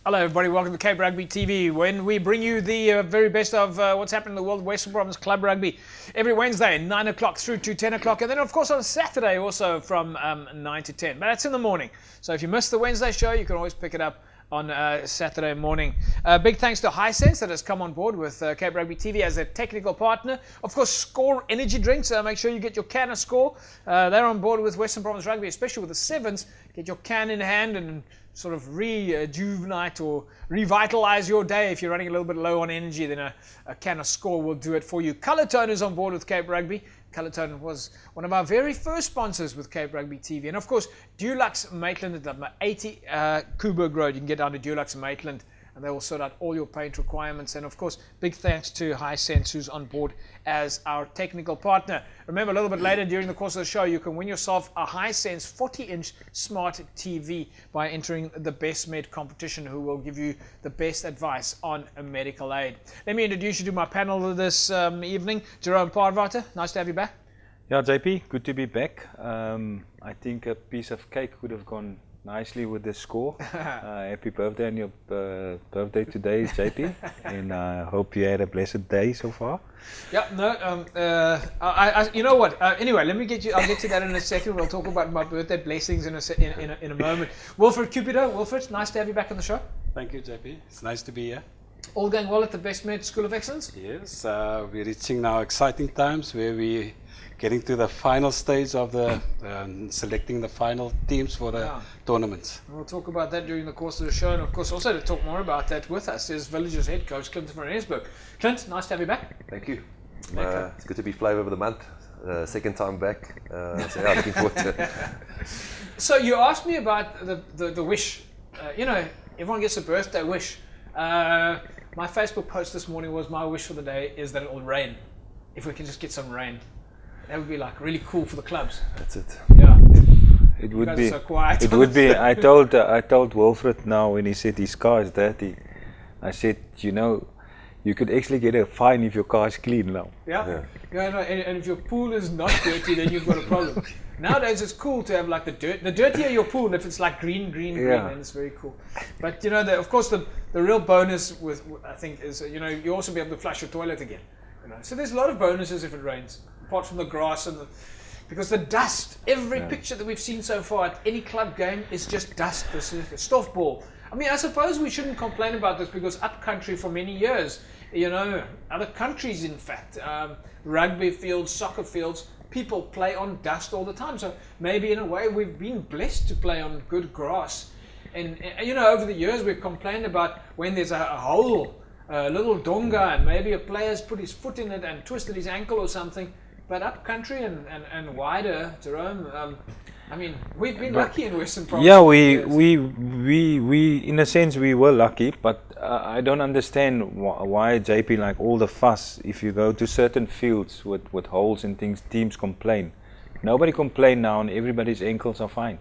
Hello everybody, welcome to Cape Rugby TV, when we bring you the very best of what's happening in the world of Western Province Club Rugby every Wednesday, 9 o'clock through to 10 o'clock, and then of course on Saturday also from 9 to 10, but that's in the morning. So if you missed the Wednesday show, you can always pick it up on Saturday morning. Big thanks to Hisense that has come on board with Cape Rugby TV as a technical partner. Of course, Score energy drinks, make sure you get your can of Score. They're on board with Western Province Rugby, especially with the sevens. Get your can in hand and sort of rejuvenate or revitalize your day. If you're running a little bit low on energy, then a can of Score will do it for you. Colour Tone is on board with Cape Rugby. Colour Tone was one of our very first sponsors with Cape Rugby TV. And of course, Dulux Maitland at number 80 Coburg Road. You can get down to Dulux Maitland and they will sort out all your paint requirements. And of course, big thanks to Hisense, who's on board as our technical partner. Remember, a little bit later during the course of the show, you can win yourself a Hisense 40-inch smart TV by entering the Best Med competition, who will give you the best advice on a medical aid. Let me introduce you to my panel this evening. Jerome Parvater, nice to have you back. Yeah, JP, good to be back. I think a piece of cake would have gone nicely with the Score. Happy birthday on your birthday today, JP, and I hope you had a blessed day so far. Yeah, no, you know what? Anyway, I'll get to that in a second. We'll talk about my birthday blessings in a moment. Wilfred Cupido, Wilfred, nice to have you back on the show. Thank you, JP. It's nice to be here. All going well at the Best Med School of Excellence? Yes, we're reaching now exciting times where we're getting to the final stage of the selecting the final teams for the tournaments. We'll talk about that during the course of the show, and of course also to talk more about that with us is Villages head coach Clint van Rensburg. Clint, nice to have you back. Thank you. It's good to be flavour of the month. Second time back. So yeah, looking forward to it. So you asked me about the wish. You know, everyone gets a birthday wish. My Facebook post this morning was, my wish for the day is that it will rain. If we can just get some rain. That would be like really cool for the clubs. That's it. Yeah. It would be. So quiet. It would be. I told Wilfred now when he said his car is dirty. I said, you know, you could actually get a fine if your car is clean now. Yeah. Yeah, no, and if your pool is not dirty, then you've got a problem. Nowadays, it's cool to have like the dirt. The dirtier your pool, if it's like green, then it's very cool. But you know, of course, the real bonus with I think is you also be able to flush your toilet again. You know, so there's a lot of bonuses if it rains. Apart from the grass because the dust, every picture that we've seen so far at any club game is just dust, the stuff ball. I mean, I suppose we shouldn't complain about this because up country for many years, other countries in fact, rugby fields, soccer fields, people play on dust all the time. So maybe in a way we've been blessed to play on good grass. And over the years we've complained about when there's a hole, a little donga, and maybe a player's put his foot in it and twisted his ankle or something. But up country and wider, Jerome, I mean, we've been lucky in Western Province. Yeah, we in a sense we were lucky, but I don't understand why JP, like all the fuss. If you go to certain fields with holes and things, teams complain. Nobody complain now, and everybody's ankles are fine.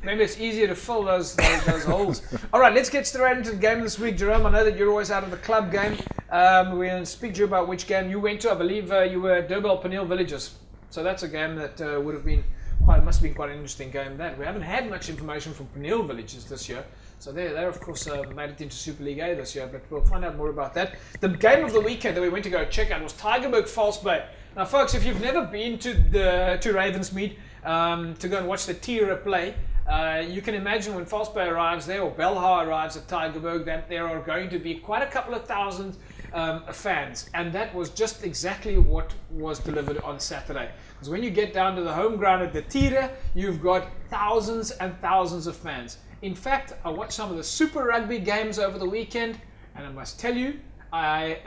Maybe it's easier to fill those holes. All right, let's get straight into the game this week, Jerome. I know that you're always out of the club game. We're going to speak to you about which game you went to. I believe you were at Durban Peniel Villages. So that's a game that must have been quite an interesting game. That we haven't had much information from Peniel Villages this year. So they of course made it into Super League A this year, but we'll find out more about that. The game of the weekend that we went to go check out was Tygerberg False Bay. Now, folks, if you've never been to Ravensmead to go and watch the Tira play, you can imagine when False Bay arrives there, or Belhar arrives at Tygerberg, that there are going to be quite a couple of thousand fans, and that was just exactly what was delivered on Saturday. Because when you get down to the home ground at the Tira, you've got thousands and thousands of fans. In fact, I watched some of the Super Rugby games over the weekend, and I must tell you, I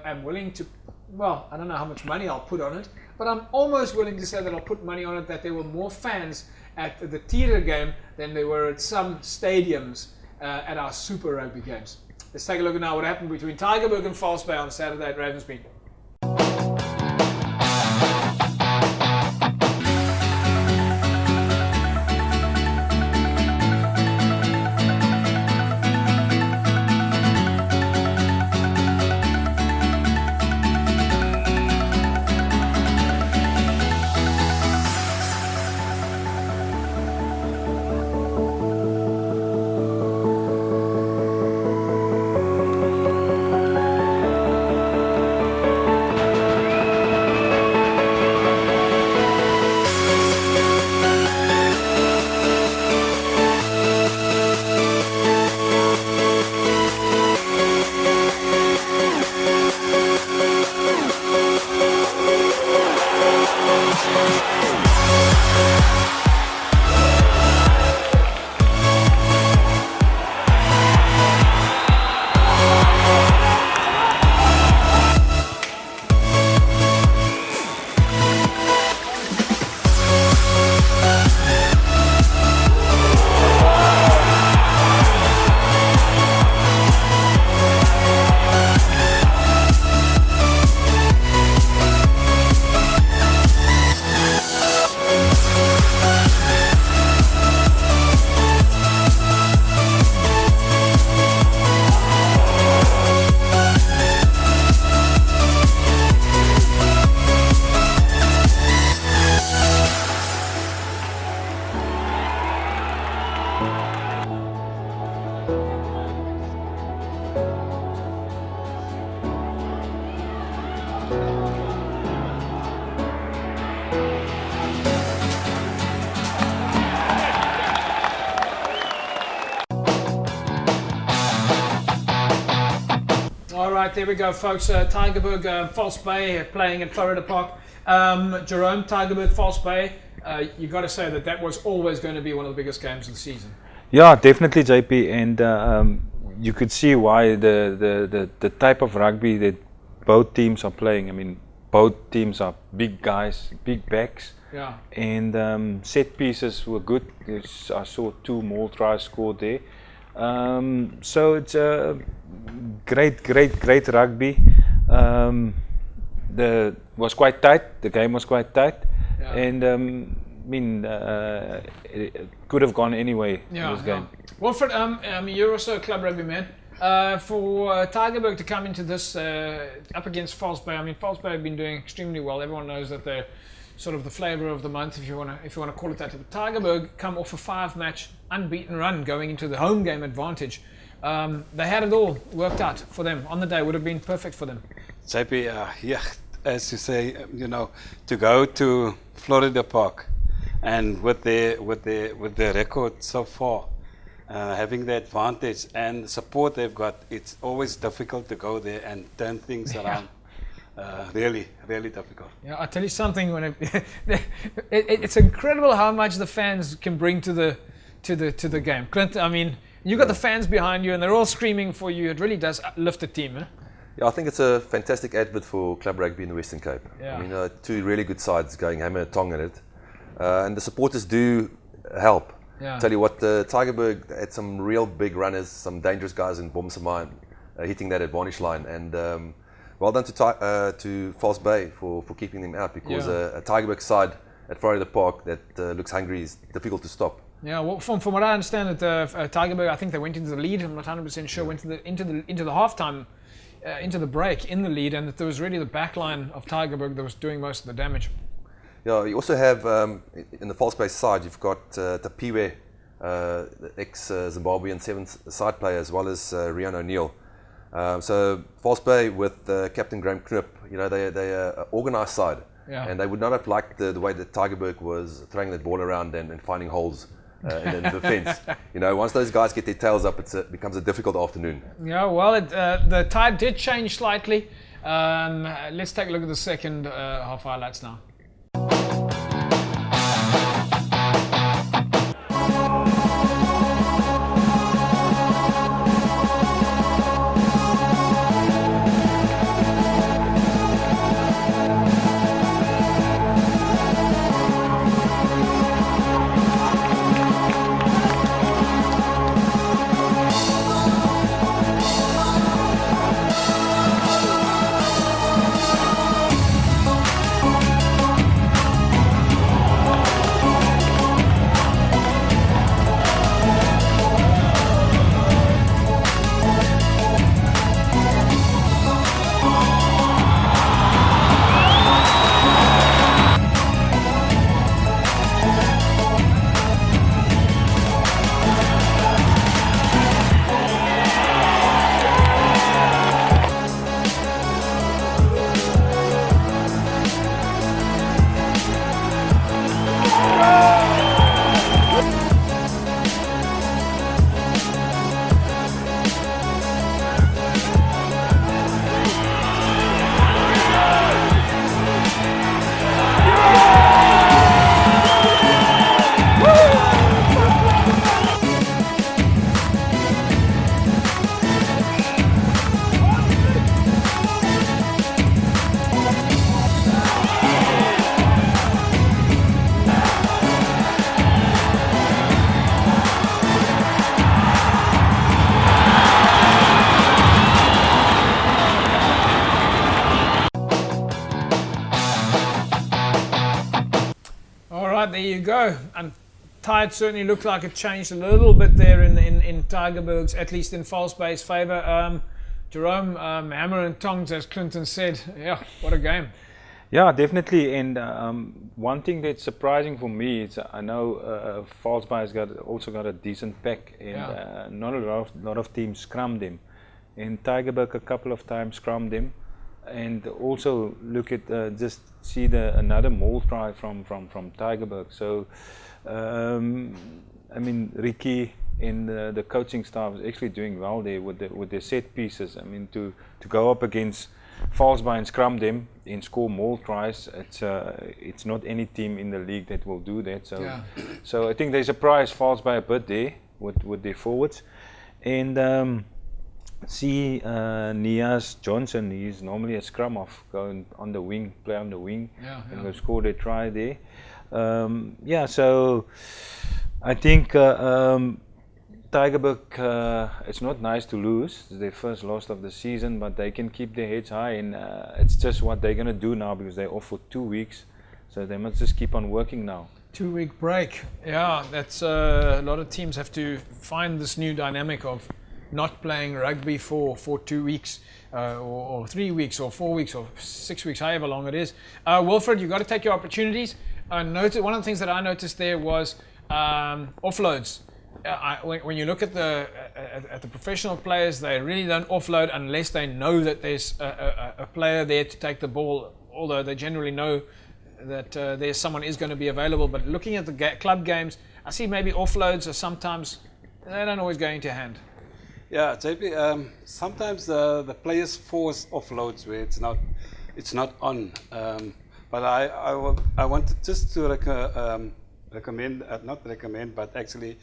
am willing to, well, I don't know how much money I'll put on it, but I'm almost willing to say that I'll put money on it that there were more fans at the Tira game than there were at some stadiums at our Super Rugby games. Let's take a look at now what happened between Tygerberg and False Bay on Saturday at Ravensmead. All right, there we go, folks. Tygerberg, False Bay playing at Florida Park. Jerome, Tygerberg, False Bay. You got to say that was always going to be one of the biggest games of the season. Yeah, definitely, JP, and you could see why the type of rugby that both teams are playing. I mean, both teams are big guys, big backs, Yeah. and set pieces were good. I saw 2 more tries scored there. So it's a great rugby. Was quite tight. The game was quite tight, Yeah. and I mean, it could have gone anyway in this game. Wilfred, I mean, you're also a club rugby man. For Tygerberg to come into this up against False Bay, I mean, False Bay have been doing extremely well. Everyone knows that they're sort of the flavour of the month, if you want to call it that. But Tygerberg come off a 5-match unbeaten run going into the home game advantage. They had it all worked out for them on the day. Would have been perfect for them. JP, yeah, as you say, to go to Florida Park, and with their record so far, having the advantage and the support they've got, it's always difficult to go there and turn things around. Really difficult. Yeah, I'll tell you something. When it's incredible how much the fans can bring to the game. Clint, I mean, you got the fans behind you, and they're all screaming for you. It really does lift a team. Eh? Yeah, I think it's a fantastic advert for club rugby in the Western Cape. Yeah. I mean, 2 really good sides going hammer and tong at it, and the supporters do help. Yeah. Tell you what, Tygerberg had some real big runners, some dangerous guys in Bomsama hitting that advantage line, and well done to False Bay for keeping them out, because Yeah. a Tygerberg side at Florida Park that looks hungry is difficult to stop. Yeah, well, from what I understand, that Tygerberg, I think they went into the lead. I'm not 100% sure. Went into the halftime, into the break in the lead, and that there was really the back line of Tygerberg that was doing most of the damage. Yeah, you also have in the False Bay side, you've got Tapiwe, the ex-Zimbabwean 7th side player, as well as Rian O'Neill. So False Bay with Captain Graham Knupp, they're an organised side, Yeah. and they would not have liked the way that Tygerberg was throwing that ball around and finding holes in the defence. Once those guys get their tails up, it becomes a difficult afternoon. Yeah, well, the tide did change slightly. Let's take a look at the second half highlights now. right, there you go. And tide certainly looked like it changed a little bit there in Tygerberg's, at least in False Bay's favour. Jerome, hammer and tongs, as Clinton said. Yeah, what a game. Yeah, definitely. And one thing that's surprising for me is I know False Bay has also got a decent pack, and not a lot of teams scrummed him. And Tygerberg a couple of times scrummed him. And also look at just see another maul try from Tygerberg. So I mean, Ricky and the coaching staff is actually doing well there with their set pieces. I mean, to go up against False Bay and scrum them and score maul tries, it's not any team in the league that will do that. So so I think they surprised False Bay a bit there with their forwards. And see Nias Johnson, he's normally a scrum off, going on the wing, play on the wing, and they've scored a try there. So I think Tygerberg, it's not nice to lose. It's their first loss of the season, but they can keep their heads high, and it's just what they're going to do now because they're off for 2 weeks. So they must just keep on working now. 2-week break. Yeah, that's a lot of teams have to find this new dynamic of not playing rugby for 2 weeks or 3 weeks or 4 weeks or 6 weeks, however long it is. Wilfred, you've got to take your opportunities. One of the things that I noticed there was offloads. When you look at the professional players, they really don't offload unless they know that there's a player there to take the ball, although they generally know that there's someone is going to be available. But looking at the club games, I see maybe offloads are sometimes, they don't always go into hand. Yeah, JP, sometimes the players force offloads where it's not on. But I wanted just to recommend, not recommend, but actually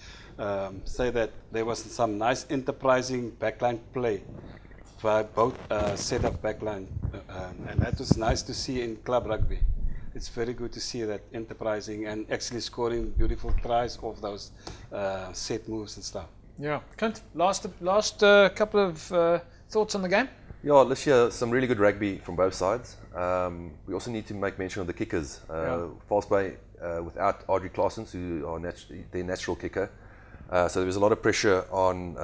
say that there was some nice enterprising backline play by both set of backline, and that was nice to see in club rugby. It's very good to see that enterprising and actually scoring beautiful tries off those set moves and stuff. Yeah, Clint, last couple of thoughts on the game? Yeah, this year some really good rugby from both sides. We also need to make mention of the kickers. False Bay without Audrey Claessens, who are their natural kicker. So there was a lot of pressure on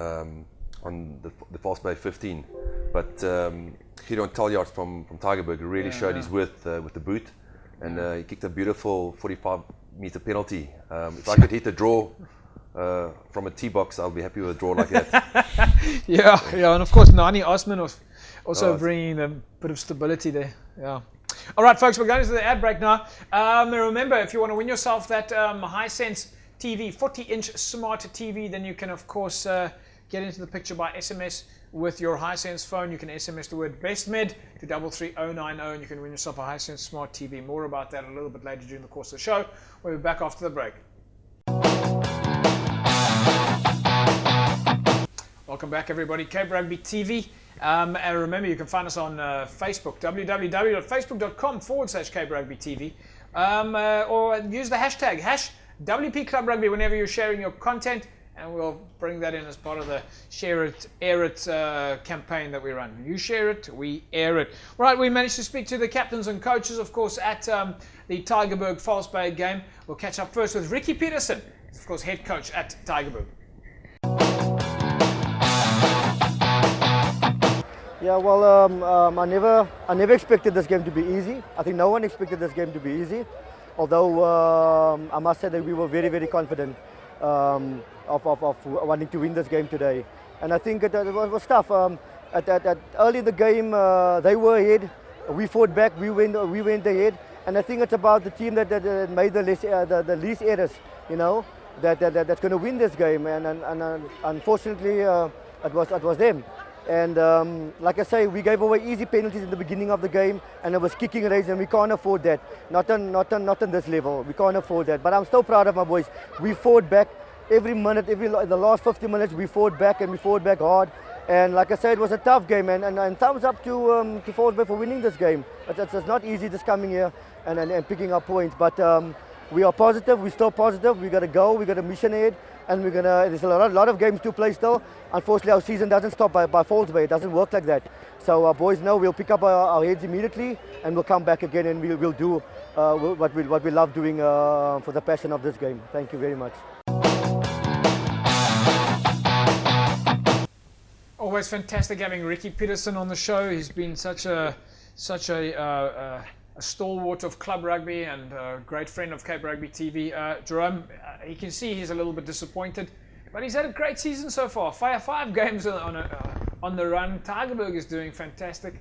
the False Bay 15. But Gideon Taljard from Tygerberg really showed his worth with the boot. And he kicked a beautiful 45-meter penalty. If I could hit a draw from a tee box, I'll be happy with a draw like that. yeah, and of course Nani Osman was also bringing a bit of stability there. Yeah. All right, folks, we're going to the ad break now. Remember, if you want to win yourself that Hisense TV, 40-inch smart TV, then you can, of course, get into the picture by SMS with your Hisense phone. You can SMS the word BestMed to 33090, and you can win yourself a Hisense smart TV. More about that a little bit later during the course of the show. We'll be back after the break. Welcome back, everybody. Cape Rugby TV. And remember, you can find us on Facebook, www.facebook.com/Cape Rugby TV. Or use the hashtag, #WP Club Rugby whenever you're sharing your content, and we'll bring that in as part of the Share It, Air It campaign that we run. You share it, we air it. Right, we managed to speak to the captains and coaches, of course, at the Tygerberg False Bay game. We'll catch up first with Ricky Peterson, of course, head coach at Tygerberg. Yeah, well, I never expected this game to be easy. I think no one expected this game to be easy. Although I must say that we were very, very confident of wanting to win this game today. And I think it was tough. Early in the game, they were ahead. We fought back. We went ahead. And I think it's about the team that made the least errors. You know, that's going to win this game. And unfortunately, it was them. And like I say, we gave away easy penalties in the beginning of the game, and it was kicking rates, and we can't afford that. Not on this level. We can't afford that. But I'm still proud of my boys. We fought back every minute, the last 50 minutes. We fought back, and we fought back hard. And like I said, it was a tough game, and thumbs up to False Bay for winning this game. It's not easy just coming here and picking up points. But we are positive. We're still positive. We got to go. We got a mission ahead, and we're gonna. There's a lot of games to play still. Unfortunately, our season doesn't stop by Falls Bay. It doesn't work like that. So our boys know we'll pick up our heads immediately, and we'll come back again, and we'll do what we love doing for the passion of this game. Thank you very much. Always fantastic having Ricky Peterson on the show. He's been such a stalwart of club rugby and a great friend of Cape Rugby TV. Jerome, you can see he's a little bit disappointed, but he's had a great season so far. Five games on the run. Tygerberg is doing fantastic.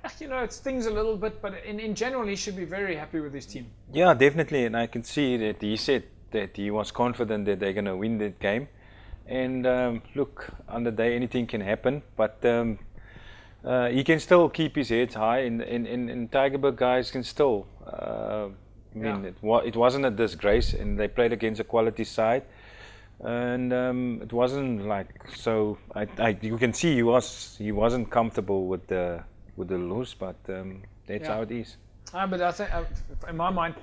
It's things a little bit, but in general, he should be very happy with his team. Yeah, definitely, and I can see that he said that he was confident that they're going to win that game. And look, on the day anything can happen, but he can still keep his head high. And Tygerberg guys can still. It wasn't a disgrace, and they played against a quality side, and it wasn't like so. You can see he wasn't comfortable with the loss, but that's how it is. But I think, in my mind,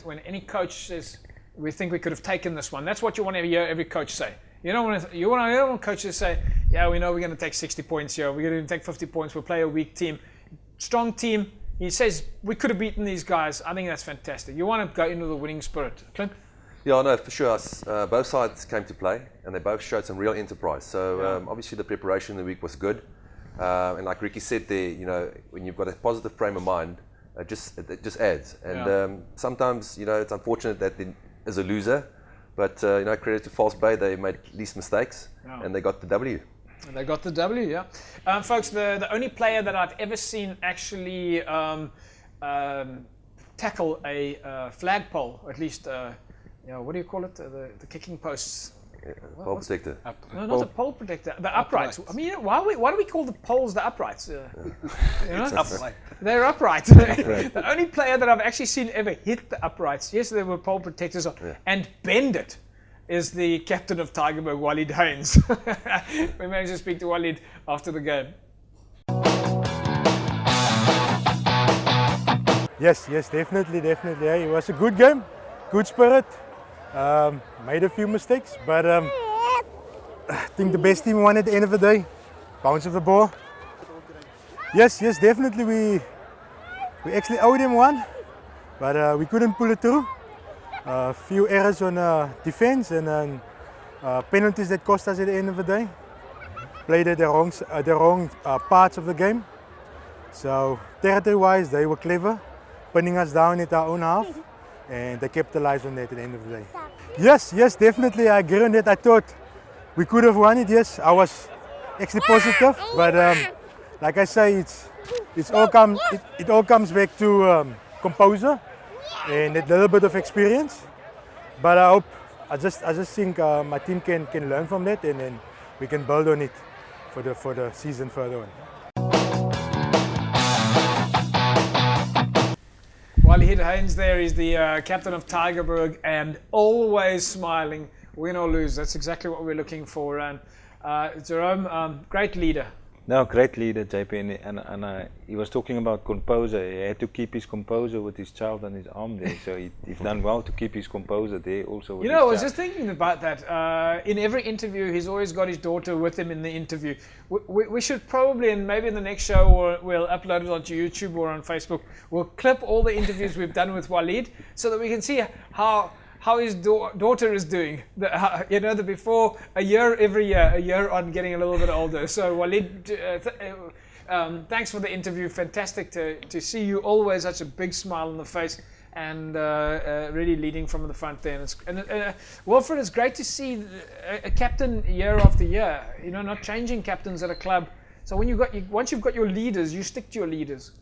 when any coach says, we think we could have taken this one. That's what you want to hear every coach say. You don't want coaches say, yeah, we know we're going to take 60 points here. We're going to take 50 points. We'll play a weak team. Strong team. He says, we could have beaten these guys. I think that's fantastic. You want to go into the winning spirit. Clint? Yeah, no, for sure. Both sides came to play, and they both showed some real enterprise. So obviously the preparation of the week was good. And like Ricky said there, when you've got a positive frame of mind, it just adds. And sometimes, it's unfortunate that as a loser, but credit to False Bay, they made least mistakes and they got the W. And they got the W, yeah. Folks, the only player that I've ever seen actually tackle a flagpole, at least, what do you call it? The kicking posts. Pole protector. No, not the pole protector. The uprights. I mean, why do we call the poles the uprights? It's upright. They're upright. The only player that I've actually seen ever hit the uprights, yes, there were pole protectors, and bend it, is the captain of Tygerberg, Walid Haynes. We managed to speak to Walid after the game. Yes, definitely. Yeah, it was a good game, good spirit. Made a few mistakes, but I think the best team won at the end of the day. Bounce of the ball. Yes, definitely. We actually owed them one, but we couldn't pull it through. A few errors on defense and penalties that cost us at the end of the day. Played at the wrong parts of the game. So territory-wise, they were clever, pinning us down at our own half. And they capitalized on that at the end of the day. Yes, definitely. I agree on that. I thought we could have won it. Yes, I was actually positive, but like I say, it all comes back to composure and a little bit of experience. But I just think my team can learn from that, and then we can build on it for the season further on. Walid Haynes there is the captain of Tygerberg, and always smiling, win or lose. That's exactly what we're looking for. And Jerome, great leader. No, great leader, JP, and he was talking about composure. He had to keep his composure with his child on his arm there, so he's done well to keep his composure there also with his I was child. just thinking about that. In every interview, he's always got his daughter with him in the interview. We should probably, and maybe in the next show, or we'll upload it onto YouTube or on Facebook, we'll clip all the interviews we've done with Walid so that we can see how his daughter is doing. The before, a year on, getting a little bit older. So Walid, thanks for the interview. Fantastic to see you. Always such a big smile on the face, and really leading from the front there. And Wilfred, it's great to see a captain year after year. Not changing captains at a club. So once you've got your leaders, you stick to your leaders.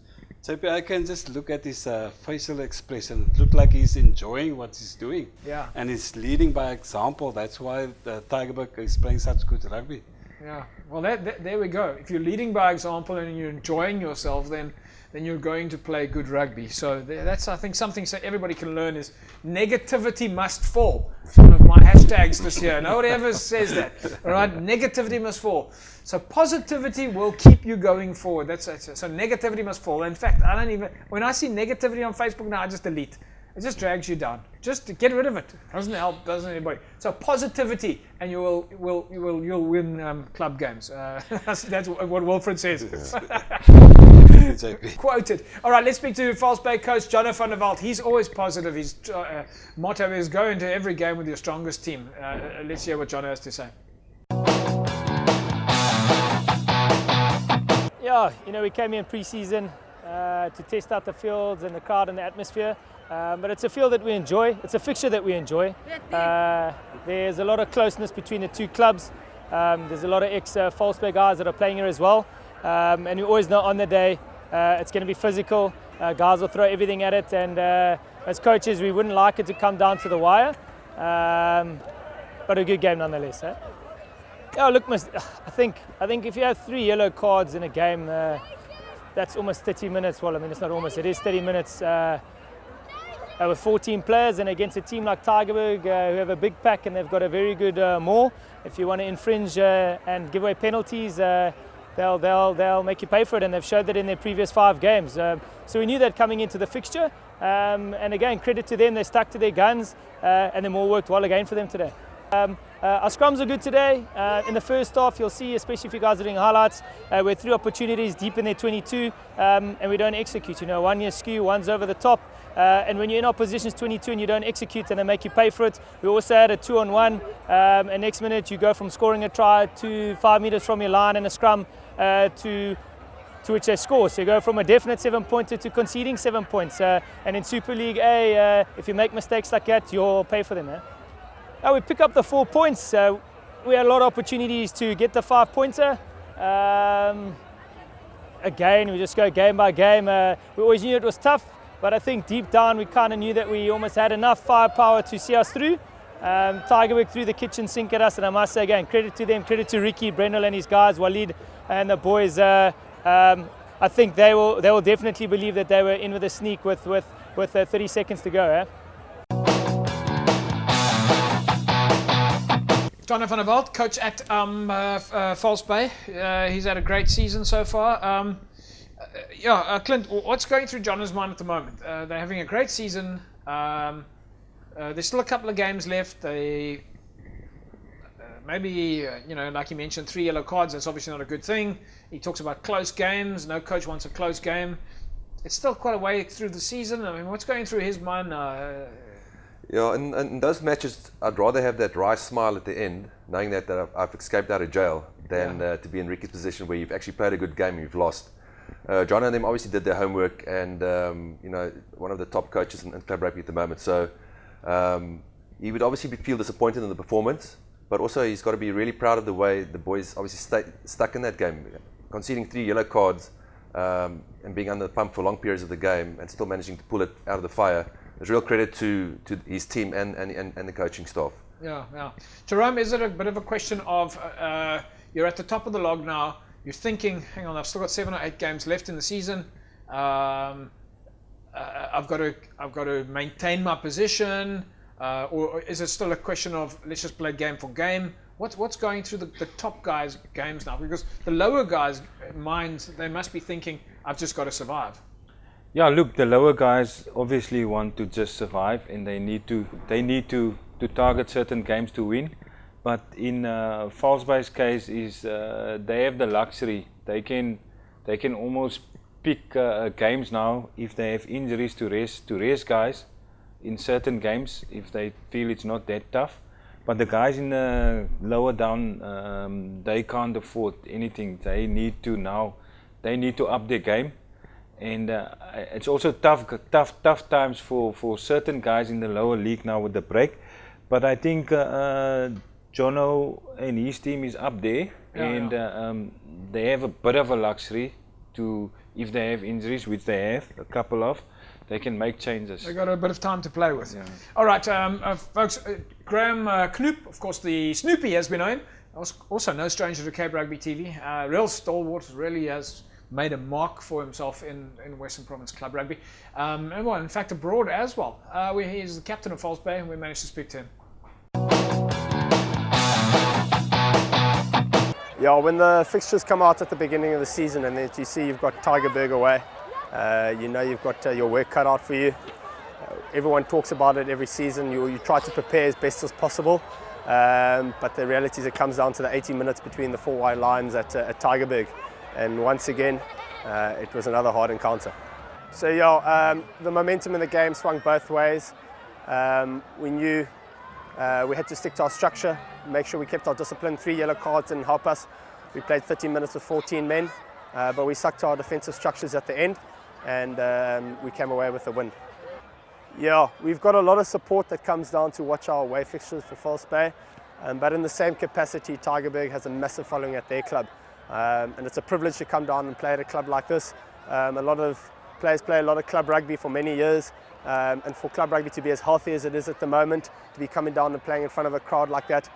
JP, I can just look at his facial expression. It looked like he's enjoying what he's doing. Yeah. And he's leading by example. That's why Tygerberg is playing such good rugby. Yeah. Well, there we go. If you're leading by example and you're enjoying yourself, then you're going to play good rugby. So that's, I think, something that everybody can learn is negativity must fall. It's one of my hashtags this year. Nobody ever says that. All right? Negativity must fall. So positivity will keep you going forward. So negativity must fall. In fact, when I see negativity on Facebook now, I just delete. it just drags you down. Just to get rid of it. Doesn't help, doesn't anybody. So positivity, and you'll win club games. That's what Wilfred says. Quoted. All right, let's speak to False Bay coach Jono van der Walt. He's always positive. His motto is go into every game with your strongest team. Let's hear what Jono has to say. Yeah, we came here in pre-season to test out the fields and the crowd and the atmosphere. But it's a field that we enjoy. It's a fixture that we enjoy. There's a lot of closeness between the two clubs. There's a lot of ex-False Bay guys that are playing here as well. And we always know on the day it's going to be physical. Guys will throw everything at it. And as coaches, we wouldn't like it to come down to the wire. But a good game nonetheless. Eh? Yeah, look, I think if you have 3 yellow cards in a game, that's almost 30 minutes. Well, I mean, it's not almost. It is 30 minutes. With 14 players and against a team like Tygerberg who have a big pack and they've got a very good maul. If you want to infringe and give away penalties, they'll make you pay for it, and they've showed that in their previous 5 games. So we knew that coming into the fixture, and again, credit to them, they stuck to their guns, and the maul worked well again for them today. Our scrums are good today. In the first half, you'll see, especially if you guys are doing highlights, we had 3 opportunities deep in their 22, and we don't execute. One year skew, one's over the top. And when you're in opposition's 22 and you don't execute, and they make you pay for it. We also had a 2-on-1, and next minute you go from scoring a try to 5 meters from your line in a scrum to which they score. So you go from a definite 7-pointer to conceding 7 points. And in Super League A, if you make mistakes like that, you'll pay for them. We pick up the 4 points. We had a lot of opportunities to get the 5-pointer. Again, we just go game by game. We always knew it was tough. But I think deep down we kind of knew that we almost had enough firepower to see us through. Tygerberg threw the kitchen sink at us, and I must say again, credit to them, credit to Ricky, Brendel and his guys, Walid and the boys. I think they will definitely believe that they were in with a sneak with 30 seconds to go. Jono van der Walt, coach at False Bay. He's had a great season so far. Clint, what's going through Jono's mind at the moment? They're having a great season. There's still a couple of games left. They maybe, like you mentioned, 3 yellow cards. That's obviously not a good thing. He talks about close games. No coach wants a close game. It's still quite a way through the season. I mean, what's going through his mind now? Yeah, in those matches, I'd rather have that wry smile at the end, knowing that I've escaped out of jail, than to be in Ricky's position where you've actually played a good game and you've lost. John and them obviously did their homework, and one of the top coaches in club rugby at the moment. So he would obviously feel disappointed in the performance, but also he's got to be really proud of the way the boys obviously stuck in that game, conceding 3 yellow cards and being under the pump for long periods of the game, and still managing to pull it out of the fire. There's real credit to his team and the coaching staff. Yeah. Jerome, is it a bit of a question of you're at the top of the log now? You're thinking, hang on, I've still got 7 or 8 games left in the season. I've got to maintain my position, or is it still a question of let's just play game for game? What's going through the top guys' games now? Because the lower guys' minds, they must be thinking, I've just got to survive. Yeah, look, the lower guys obviously want to just survive, and they need to target certain games to win. But in False Bay's case, is they have the luxury. They can almost pick games now if they have injuries to rest guys in certain games if they feel it's not that tough. But the guys in the lower down, they can't afford anything. They need to up their game. And it's also tough times for certain guys in the lower league now with the break. But I think Jono and his team is up there, they have a bit of a luxury to, if they have injuries, which they have a couple of, they can make changes. They got a bit of time to play with. Yeah. All right, folks. Graham Knoop, of course, the Snoopy has been known. Also, no stranger to Cape Rugby TV. Real stalwart, really has made a mark for himself in Western Province Club Rugby, and well, in fact, abroad as well. He is the captain of False Bay, and we managed to speak to him. Yeah, when the fixtures come out at the beginning of the season and then you see you've got Tygerberg away, you've got your work cut out for you. everyone talks about it every season. You try to prepare as best as possible, but the reality is it comes down to the 80 minutes between the 4 wide lines at Tygerberg, and once again it was another hard encounter. So yeah, the momentum in the game swung both ways. We knew we had to stick to our structure, make sure we kept our discipline. 3 yellow cards didn't help us. We played 30 minutes with 14 men, but we stuck to our defensive structures at the end, and we came away with the win. Yeah, we've got a lot of support that comes down to watch our away fixtures for False Bay, but in the same capacity, Tygerberg has a massive following at their club, and it's a privilege to come down and play at a club like this. A lot of players play a lot of club rugby for many years, and for club rugby to be as healthy as it is at the moment, to be coming down and playing in front of a crowd like that,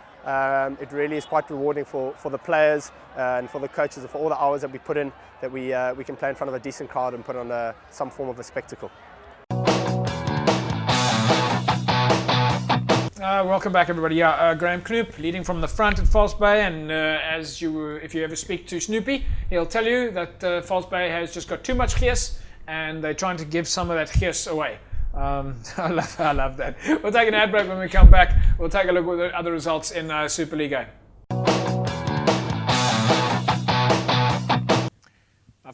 it really is quite rewarding for the players and for the coaches and for all the hours that we put in, that we can play in front of a decent crowd and put on some form of a spectacle. Welcome back, everybody. Yeah, Graham Knoop leading from the front at False Bay, and if you ever speak to Snoopy, he'll tell you that False Bay has just got too much gees, and they're trying to give some of that gees away. I love that. We'll take an ad break. When we come back, we'll take a look at the other results in Super League A.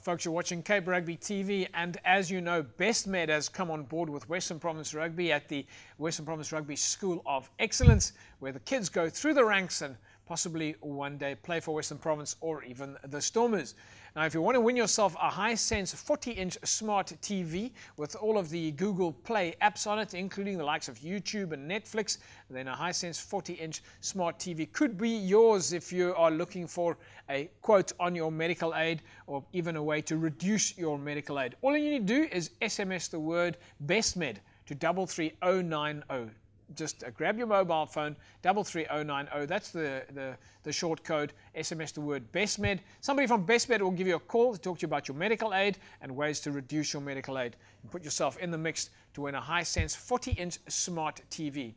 Folks, you're watching Cape Rugby TV, and as you know, BestMed has come on board with Western Province Rugby at the Western Province Rugby School of Excellence, where the kids go through the ranks and possibly one day play for Western Province or even the Stormers. Now, if you want to win yourself a Hisense 40-inch smart TV with all of the Google Play apps on it, including the likes of YouTube and Netflix, then a Hisense 40-inch smart TV could be yours if you are looking for a quote on your medical aid or even a way to reduce your medical aid. All you need to do is SMS the word BestMed to 33090. Just grab your mobile phone, 33090. That's the short code. SMS the word BestMed. Somebody from BestMed will give you a call to talk to you about your medical aid and ways to reduce your medical aid. And put yourself in the mix to win a Hisense 40-inch smart TV.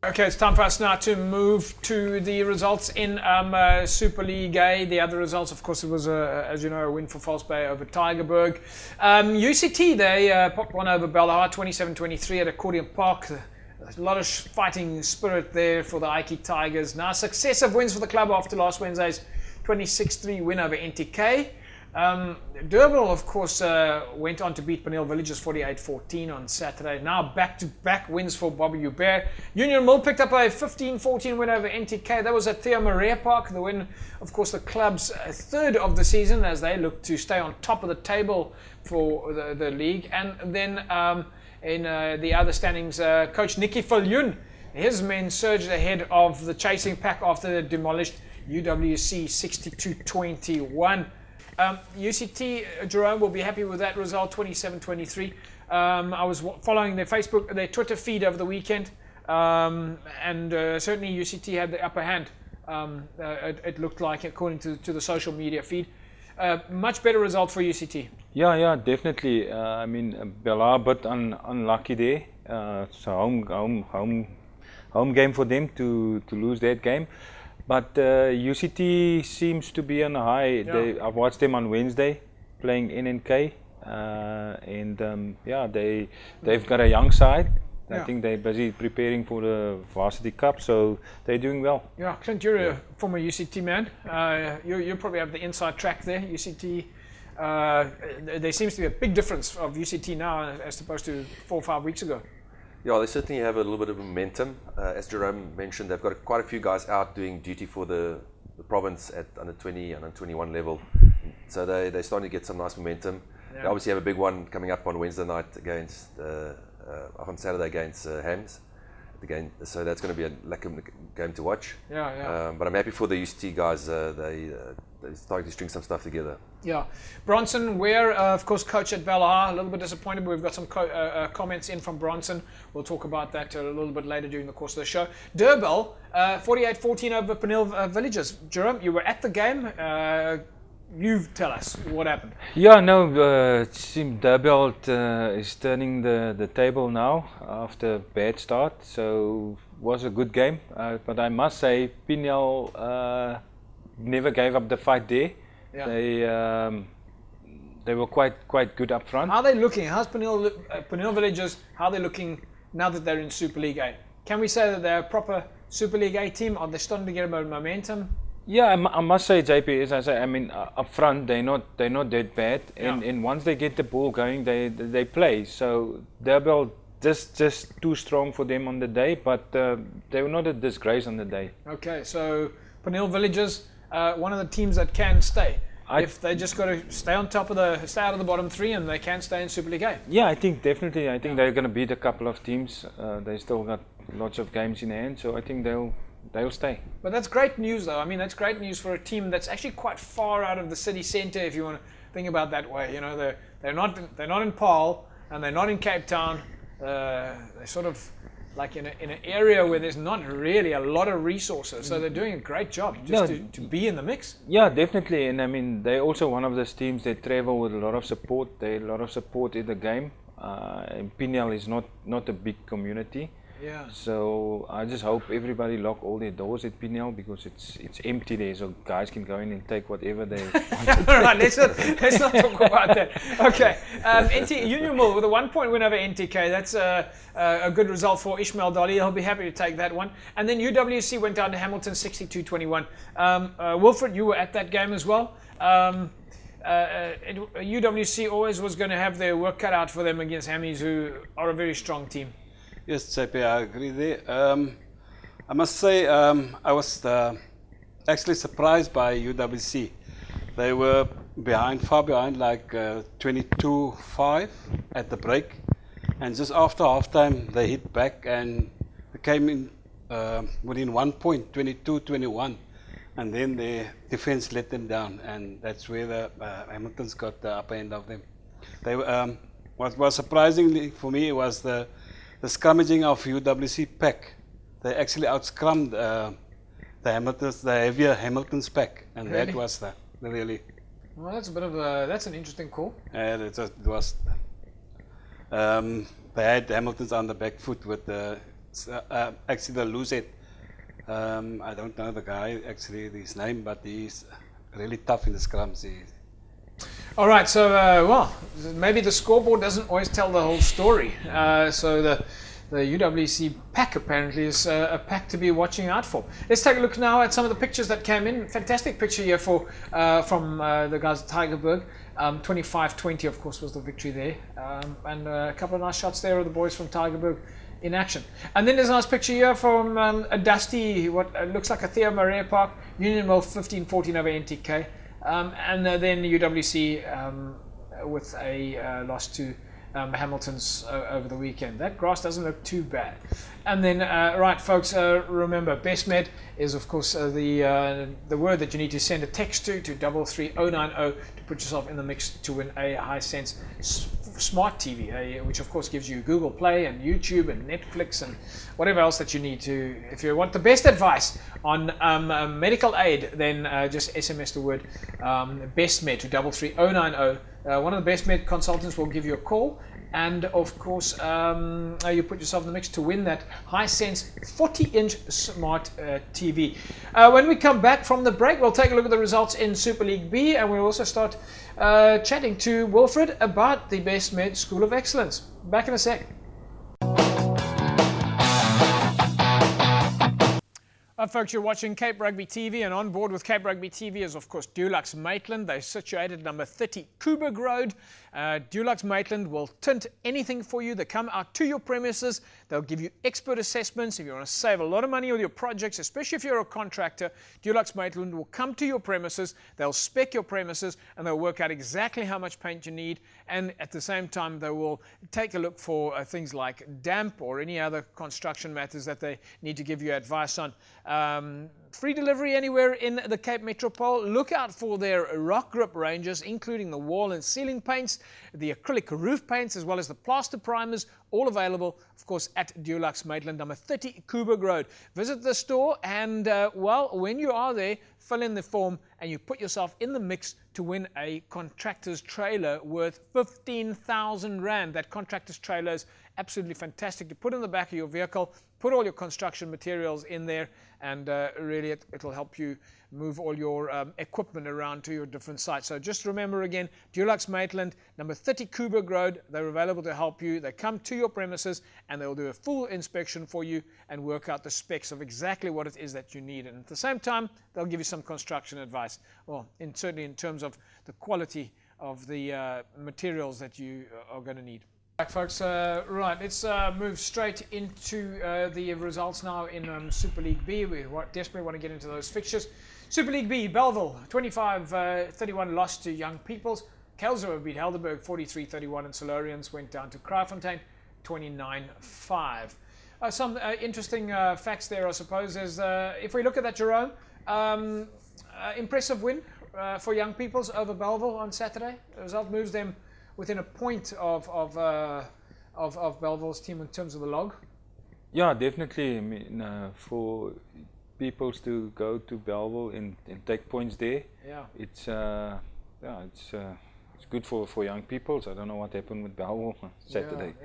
Okay, it's time for us now to move to the results in Super League A. The other results, of course, it was, as you know, a win for False Bay over Tygerberg. UCT, they popped one over Bellahar, 27-23 at Accordion Park. A lot of fighting spirit there for the Ike Tigers. Now, successive wins for the club after last Wednesday's 26-3 win over NTK. Durban, of course, went on to beat Penil Villages 48-14 on Saturday. Now back-to-back wins for Bobby Hubert. Union Mill picked up a 15-14 win over NTK. That was at Theo Maria Park. The win, of course, the club's third of the season as they look to stay on top of the table for the league. And then in the other standings, Coach Nicky Viljoen, his men surged ahead of the chasing pack after they demolished UWC 62-21. UCT, Jerome, will be happy with that result, 27-23. I was following their Twitter feed over the weekend, and certainly UCT had the upper hand. It looked like, according to the social media feed. Much better result for UCT. Yeah, definitely. I mean, Bella, but unlucky there. So home game for them to lose that game. But UCT seems to be on a high. Yeah. I've watched them on Wednesday playing NNK, and they've got a young side. Yeah. I think they're busy preparing for the Varsity Cup, so they're doing well. Yeah, Clint, you're a former UCT man. You probably have the inside track there. UCT, there seems to be a big difference of UCT now as opposed to 4 or 5 weeks ago. Yeah, they certainly have a little bit of momentum. As Jerome mentioned, they've got quite a few guys out doing duty for the province at under 20 and under 21 level. So they're starting to get some nice momentum. Yeah. They obviously have a big one coming up on Wednesday night against, on Saturday against Hams. So that's going to be a lekker game to watch. Yeah. But I'm happy for the UCT guys. They're starting to string some stuff together. Yeah. Bronson Ware, of course, coach at Bellahar, a little bit disappointed, but we've got some comments in from Bronson. We'll talk about that a little bit later during the course of the show. Durban, 48-14 over Penil Villages. Jerome, you were at the game. You tell us what happened. Yeah, no, it seems Durban is turning the table now after a bad start. So it was a good game. But I must say, Penil never gave up the fight there. Yeah. they were quite good up front. How are they looking? How's Peniel Villagers, how are they looking now that they're in Super League A? Can we say that they're a proper Super League A team? Are they starting to get a bit of momentum? Yeah, I must say, JP, as I say, I mean, up front they're not that bad, and once they get the ball going, they play. So Durban just too strong for them on the day, but they were not a disgrace on the day. Okay, so Peniel Villagers, one of the teams that can stay. If they just got to stay on top of stay out of the bottom three, and they can stay in Super League A. Yeah, I think definitely. I think they're going to beat a couple of teams. They still got lots of games in hand, so I think they'll stay. But that's great news, though. I mean, that's great news for a team that's actually quite far out of the city centre, if you want to think about that way. You know, they're not in Paarl, and they're not in Cape Town. They're sort of like in an area where there's not really a lot of resources, so they're doing a great job just to be in the mix. Yeah, definitely. And I mean, they're also one of those teams that travel with a lot of support. There's a lot of support in the game. And Peniel is not a big community. Yeah. So I just hope everybody lock all their doors at Peniel, because it's empty there, so guys can go in and take whatever they want. All right, let's not talk about that. Okay, Union Mill with a 1-point win over NTK. That's a good result for Ishmael Dali. He'll be happy to take that one. And then UWC went down to Hamilton 62-21. Wilfred, you were at that game as well. UWC always was going to have their work cut out for them against Hammies, who are a very strong team. Yes, JP, I agree there. I must say I was actually surprised by UWC. They were far behind, like 22-5 at the break. And just after halftime, they hit back and came in within 1 point, 22-21. And then their defense let them down. And that's where the Hamiltons got the upper end of them. They what was surprisingly for me was the scrummaging of UWC pack. They actually out-scrummed the Hamiltons, the heavier Hamiltons pack, and really? That was the really. Well, that's an interesting call. It was. They had Hamiltons on the back foot with actually the loosehead. I don't know the guy actually his name, but he's really tough in the scrums. All right, so well, maybe the scoreboard doesn't always tell the whole story. So the UWC pack apparently is a pack to be watching out for. Let's take a look now at some of the pictures that came in. Fantastic picture here from the guys at Tygerberg. 25-20, of course, was the victory there, and a couple of nice shots there of the boys from Tygerberg in action. And then there's a nice picture here from a dusty, what looks like a Theo Maria Park. Union Mill 15-14 over NTK. And then UWC with a loss to Hamilton's over the weekend. That grass doesn't look too bad. And then, right, folks, remember, BestMed is, of course, the word that you need to send a text to 33090 to put yourself in the mix to win a Hisense smart TV, which, of course, gives you Google Play and YouTube and Netflix and whatever else that you need to. If you want the best advice on medical aid, then just SMS the word BestMed to 33090. One of the BestMed consultants will give you a call, and of course you put yourself in the mix to win that Hisense 40-inch smart TV. When we come back from the break, we'll take a look at the results in Super League B, and we'll also start chatting to Wilfred about the BestMed School of Excellence. Back in a sec. Folks, you're watching Cape Rugby TV, and on board with Cape Rugby TV is, of course, Dulux Maitland. They're situated at number 30 Coburg Road. Dulux Maitland will tint anything for you. They come out to your premises. They'll give you expert assessments. If you want to save a lot of money with your projects, especially if you're a contractor, Dulux Maitland will come to your premises. They'll spec your premises, and they'll work out exactly how much paint you need. And at the same time, they will take a look for things like damp or any other construction matters that they need to give you advice on. Free delivery anywhere in the Cape Metropole. Look out for their rock grip ranges, including the wall and ceiling paints, the acrylic roof paints, as well as the plaster primers, all available, of course, at Dulux Maitland, number 30 Coburg Road. Visit the store, and well, when you are there, fill in the form and you put yourself in the mix to win a contractor's trailer worth 15,000 Rand. That contractor's trailer is absolutely fantastic to put in the back of your vehicle, put all your construction materials in there, and really it'll help you move all your equipment around to your different sites. So just remember again, Dulux Maitland, number 30 Coburg Road. They're available to help you. They come to your premises and they'll do a full inspection for you and work out the specs of exactly what it is that you need. And at the same time, they'll give you some construction advice. Well, certainly in terms of the quality of the materials that you are going to need. Right, folks, right, let's move straight into the results now in Super League B. We desperately want to get into those fixtures. Super League B, Belleville, 25-31 loss to Young Peoples. Kelsdorp beat Helderberg 43-31, and Solarians went down to Kraaifontein 29-5. Some interesting facts there, I suppose, is if we look at that, Jerome, impressive win for Young Peoples over Belleville on Saturday. The result moves them within a point of Belleville's team in terms of the log. Yeah, definitely. I mean, for Peoples to go to Belleville and take points there, it's good for Young Peoples. I don't know what happened with Belleville Saturday.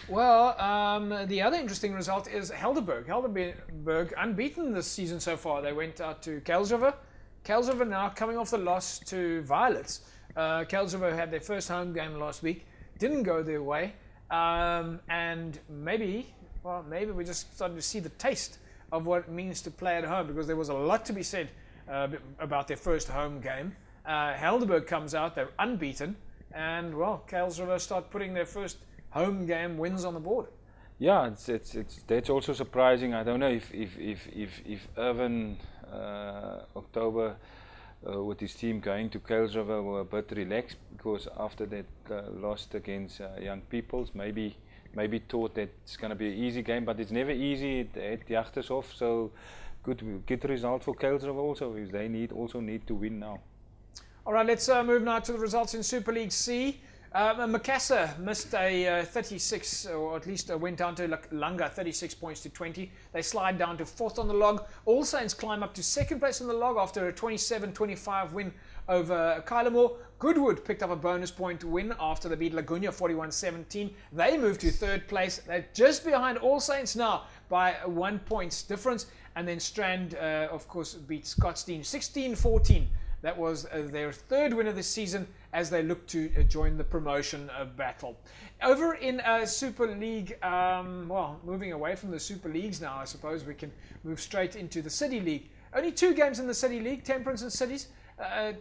Well, the other interesting result is Helderberg. Helderberg unbeaten this season so far. They went out to Kelsriver. Kelsriver now coming off the loss to Violets. Kelsriver had their first home game last week. Didn't go their way. And maybe we're just starting to see the taste of what it means to play at home, because there was a lot to be said about their first home game. Helderberg comes out, they're unbeaten, and well, Kelsriver start putting their first home game wins on the board. Yeah, that's also surprising. I don't know if Irvin October with his team going to Kelsriver were a bit relaxed, because after that loss against Young Peoples, maybe thought that it's going to be an easy game, but it's never easy at Jachtershof. So good result for Kelsriver also, if they need to win now. All right, let's move now to the results in Super League C. Macassar missed a 36, or at least went down to Langa, 36 points to 20. They slide down to 4th on the log. All Saints climb up to 2nd place on the log after a 27-25 win over Kylemore. Goodwood picked up a bonus point win after they beat Laguna 41-17. They moved to 3rd place. They're just behind All Saints now by 1 point difference. And then Strand, of course, beat Scottsdene 16-14. That was their 3rd win of the season as they look to join the promotion battle. Over in Super League, moving away from the Super Leagues now, I suppose we can move straight into the City League. Only 2 games in the City League, Temperance and Cities.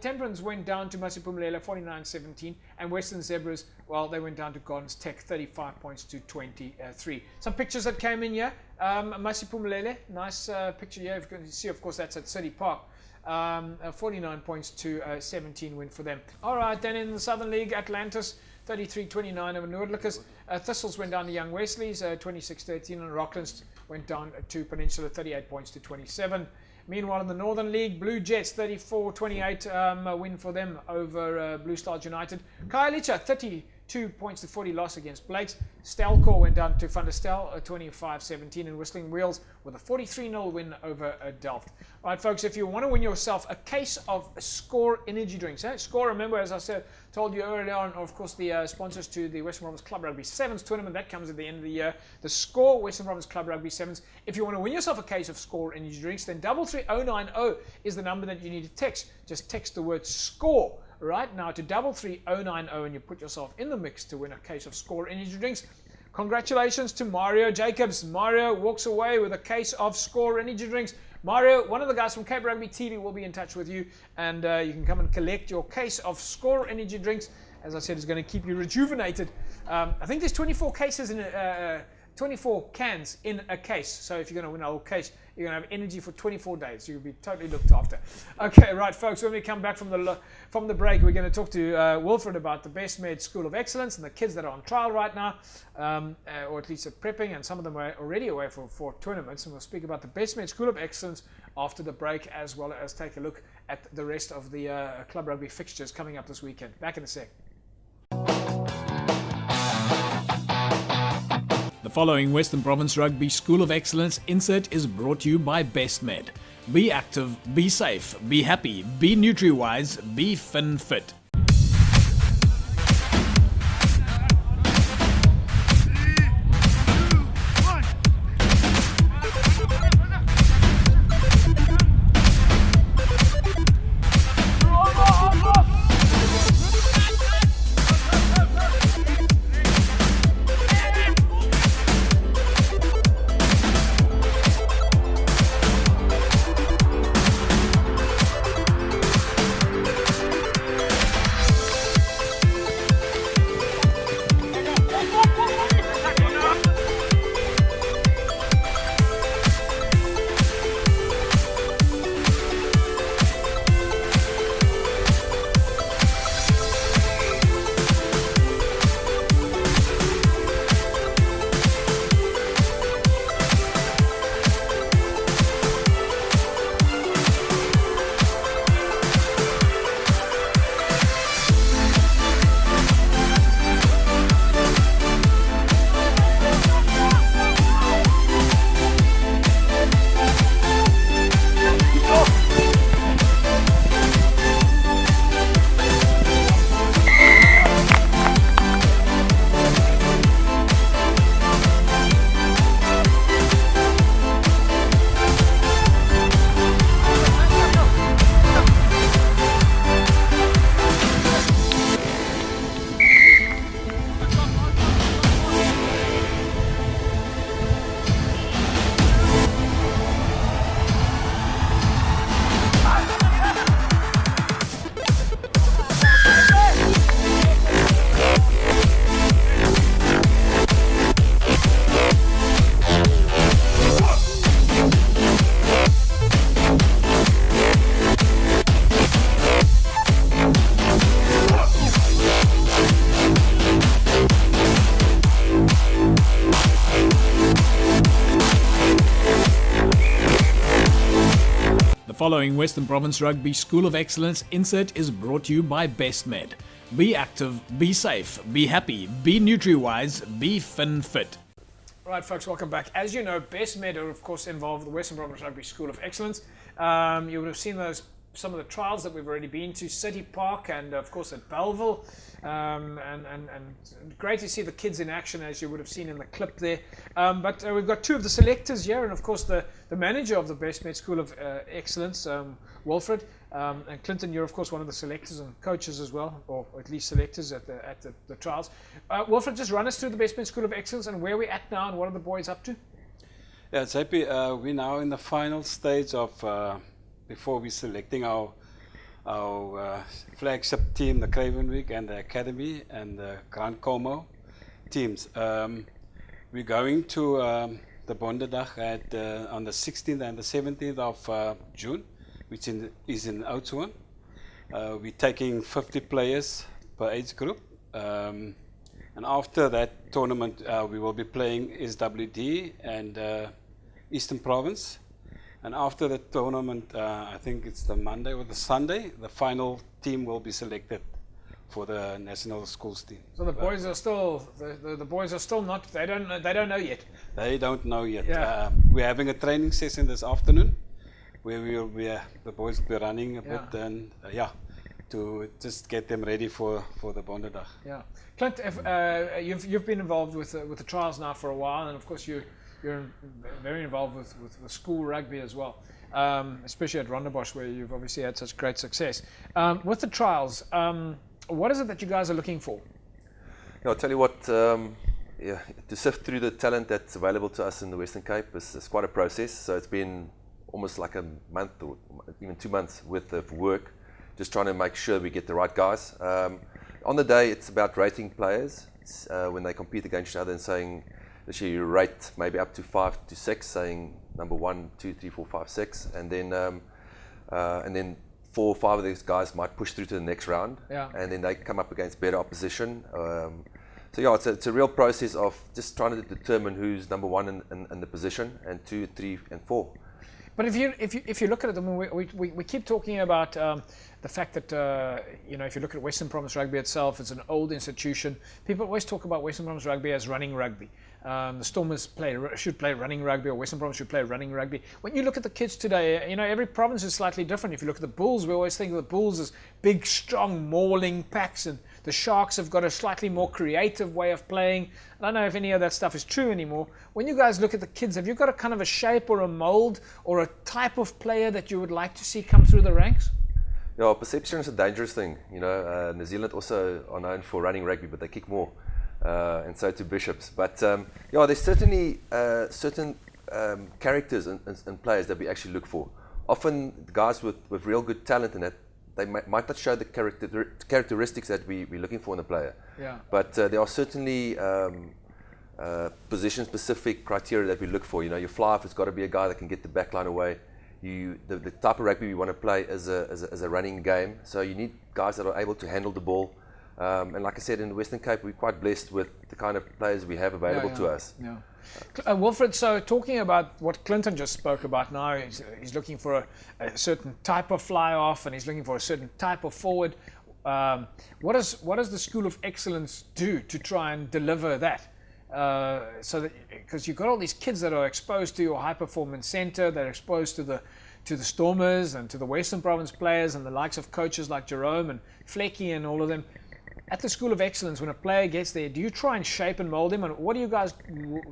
Temperance went down to Masiphumelele 49-17, and Western Zebras, well, they went down to Gardens Tech 35 points to 23. Some pictures that came in here. Masiphumelele, nice picture here. You can see, of course, that's at City Park. 49 points to 17 win for them. All right, then in the Southern League, Atlantis 33-29 over Noordlikers. Thistles went down to Young Wesleys 26-13, and Rocklands went down to Peninsula 38 points to 27. Meanwhile, in the Northern League, Blue Jets 34-28 win for them over Blue Stars United. Khayelitsha 32 points to 40 loss against Blakes. Stelkor went down to Van der Stel 25-17, and Whistling Wheels with a 43-0 win over Delft. All right, folks, if you want to win yourself a case of Score energy drinks, Score, remember, as I told you earlier on, of course, the sponsors to the Western Province Club Rugby Sevens tournament that comes at the end of the year. The Score Western Province Club Rugby Sevens. If you want to win yourself a case of Score energy drinks, then 33090 is the number that you need to text. Just text the word Score right now to 33090, and you put yourself in the mix to win a case of Score energy drinks. Congratulations to Mario Jacobs. Mario walks away with a case of Score energy drinks. Mario, one of the guys from Cape Rugby TV will be in touch with you, and you can come and collect your case of Score energy drinks. As I said, it's going to keep you rejuvenated. I think there's 24 cases in 24 cans in a case. So if you're going to win a whole case, you're going to have energy for 24 days. You'll be totally looked after. Okay, right, folks. When we come back from the break, we're going to talk to Wilfred about the Best Med School of Excellence and the kids that are on trial right now, or at least are prepping, and some of them are already away for tournaments. And we'll speak about the Best Med School of Excellence after the break, as well as take a look at the rest of the club rugby fixtures coming up this weekend. Back in a sec. The following Western Province Rugby School of Excellence insert is brought to you by BestMed. Be active, be safe, be happy, be Nutri-Wise, be fit. following Western Province Rugby School of Excellence insert is brought to you by BestMed. Be active, be safe, be happy, be Nutri-Wise, be fit. Right, folks, welcome back. As you know, BestMed are, of course, involved with the Western Province Rugby School of Excellence. You would have seen some of the trials that we've already been to, City Park and, of course, at Belleville. And great to see the kids in action, as you would have seen in the clip there. But we've got two of the selectors here, and, of course, the manager of the BestMed School of Excellence, Wilfred. And Clinton, you're, of course, one of the selectors and coaches as well, or at least selectors at the trials. Wilfred, just run us through the BestMed School of Excellence and where we're at now and what are the boys up to? Yeah, JP, we're now in the final stage of before we're selecting our flagship team, the Craven Week and the Academy and the Grand Como teams. We're going to the Bonderdag on the 16th and the 17th of June, which is in Oudtshoorn. We're taking 50 players per age group. And after that tournament, we will be playing SWD and Eastern Province. And after the tournament, I think it's the Monday or the Sunday, the final team will be selected for the national schools team. So the boys are still the boys are still not, they don't know yet. They don't know yet. Yeah. We're having a training session this afternoon where the boys will be running a bit and to just get them ready for the Bonderdag. Yeah, Clint, you've been involved with the trials now for a while, and of course you're very involved with school rugby as well, especially at Rondebosch, where you've obviously had such great success. With the trials, what is it that you guys are looking for? Yeah, I'll tell you what, to sift through the talent that's available to us in the Western Cape is quite a process. So it's been almost like a month or even 2 months worth of work, just trying to make sure we get the right guys. On the day, it's about rating players when they compete against each other and saying, actually you rate maybe up to 5 to 6, saying number 1, 2, 3, 4, 5, 6, and then 4 or 5 of these guys might push through to the next round, and then they come up against better opposition. So yeah, it's a real process of just trying to determine who's number 1 in the position, and 2, 3, and 4. But if you look at it, I mean, we keep talking about the fact that if you look at Western Province Rugby itself, it's an old institution. People always talk about Western Province Rugby as running rugby. The Stormers should play running rugby, or Western Province should play running rugby. When you look at the kids today, every province is slightly different. If you look at the Bulls, we always think of the Bulls as big, strong, mauling packs, and the Sharks have got a slightly more creative way of playing. I don't know if any of that stuff is true anymore. When you guys look at the kids, have you got a kind of a shape or a mold or a type of player that you would like to see come through the ranks? Yeah, perception is a dangerous thing. New Zealand also are known for running rugby, but they kick more, and so do Bishops. But there's certainly certain characters and players that we actually look for. Often the guys with real good talent in it, they might not show the characteristics that we're looking for in a player. Yeah. But there are certainly position-specific criteria that we look for. Your fly-off has got to be a guy that can get the back line away. The type of rugby we want to play is a running game. So you need guys that are able to handle the ball. And like I said, in the Western Cape, we're quite blessed with the kind of players we have available to us. Yeah. Wilfred, so talking about what Clinton just spoke about now, he's looking for a certain type of fly-off, and he's looking for a certain type of forward. What does the School of Excellence do to try and deliver that? So that, because you've got all these kids that are exposed to your high-performance centre, they're exposed to the Stormers and to the Western Province players and the likes of coaches like Jerome and Flecky and all of them. At the School of Excellence, when a player gets there, do you try and shape and mold him, and what do you guys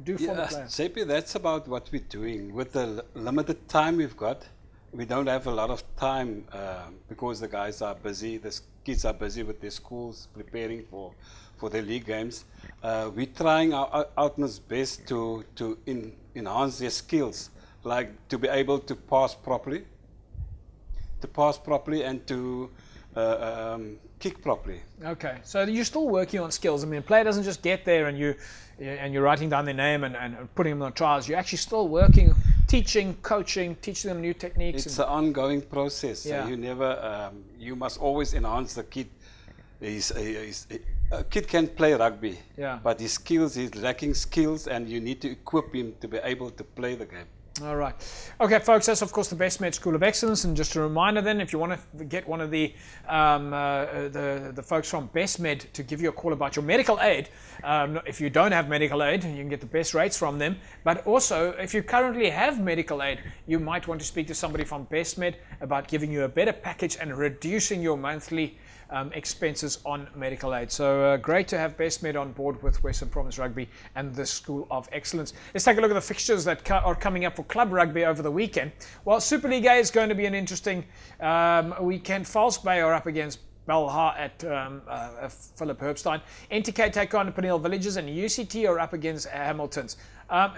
do for the player? JP, that's about what we're doing. With the limited time we've got, we don't have a lot of time because the guys are busy, the kids are busy with their schools, preparing for their league games. We're trying our utmost best to enhance their skills, like to be able to pass properly and to kick properly. Okay, so you're still working on skills. I mean, a player doesn't just get there and you're writing down their name and putting them on trials. You're actually still working, teaching, coaching, teaching them new techniques. It's an ongoing process. Yeah. So you never, you must always enhance the kid. A kid can play rugby, Yeah. but he's lacking skills, and you need to equip him to be able to play the game. All right. Okay, folks, that's of course the Best Med School of Excellence. And just a reminder then, if you want to get one of the folks from Best Med to give you a call about your medical aid, if you don't have medical aid, you can get the best rates from them. But also, if you currently have medical aid, you might want to speak to somebody from Best Med about giving you a better package and reducing your monthly expenses on medical aid. So great to have Best Med on board with Western Province Rugby and the School of Excellence. Let's take a look at the fixtures that are coming up for club rugby over the weekend. Well, Super League A is going to be an interesting weekend. False Bay are up against Belha at Philip Herbstein. NTK take on Peniel Villages, and UCT are up against Hamiltons.